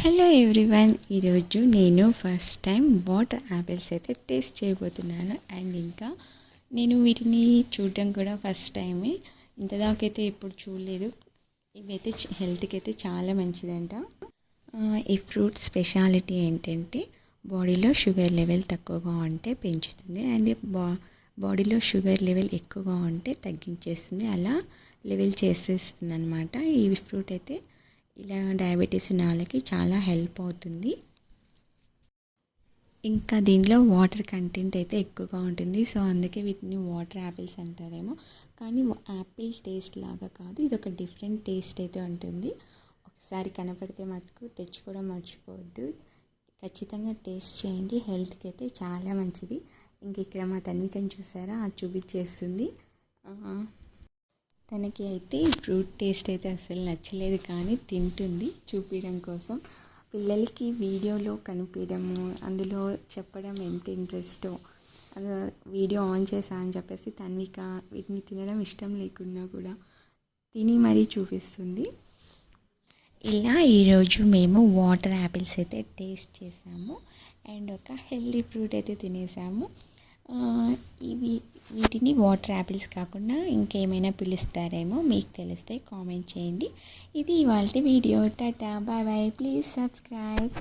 Hello everyone, ఈరోజు నేను first time water apples అయితే టేస్ట్ చేయబోతున్నాను. అండ్ ఇంకా నేను వీటిని చూడడం కూడా ఫస్ట్ టైమే. ఇంతదాకైతే ఎప్పుడు చూడలేదు. ఇవైతే హెల్త్కి అయితే చాలా మంచిదంట. ఈ ఫ్రూట్ స్పెషాలిటీ ఏంటంటే బాడీలో షుగర్ లెవెల్ తక్కువగా ఉంటే పెంచుతుంది, అండ్ బాడీలో షుగర్ లెవెల్ ఎక్కువగా ఉంటే తగ్గించేస్తుంది, అలా లెవెల్ చేసేస్తుంది అనమాట. ఈ ఫ్రూట్ అయితే ఇలా డయాబెటీస్ ఉన్న వాళ్ళకి చాలా హెల్ప్ అవుతుంది. ఇంకా దీనిలో వాటర్ కంటెంట్ అయితే ఎక్కువగా ఉంటుంది, సో అందుకే వీటిని వాటర్ యాపిల్స్ అంటారేమో. కానీ యాపిల్ టేస్ట్ లాగా కాదు, ఇది ఒక డిఫరెంట్ టేస్ట్ అయితే ఉంటుంది. ఒకసారి కనపడితే మటుకు తెచ్చుకోవడం మర్చిపోవద్దు, ఖచ్చితంగా టేస్ట్ చేయండి. హెల్త్కి అయితే చాలా మంచిది. ఇంక ఇక్కడ మా తన్వికని చూసారా, అది చూపించేస్తుంది. తనకి అయితే ఈ ఫ్రూట్ టేస్ట్ అయితే అసలు నచ్చలేదు, కానీ తింటుంది చూపించడం కోసం. పిల్లలకి వీడియోలో కనిపించడము, అందులో చెప్పడం ఎంత ఇంట్రెస్టో. వీడియో ఆన్ చేసా అని చెప్పేసి తన్విక వీటిని తినడం ఇష్టం లేకున్నా కూడా తిని మరీ చూపిస్తుంది. ఇలా ఈరోజు మేము వాటర్ యాపిల్స్ అయితే టేస్ట్ చేసాము, అండ్ ఒక హెల్దీ ఫ్రూట్ అయితే తినేసాము. వీటిని వాటర్ యాపిల్స్ కాకుండా ఇంకేమైనా పిలుస్తారేమో, మీకు తెలిస్తే కామెంట్ చేయండి. ఇది ఇవాల్టి video. Tata, bye bye. Please subscribe.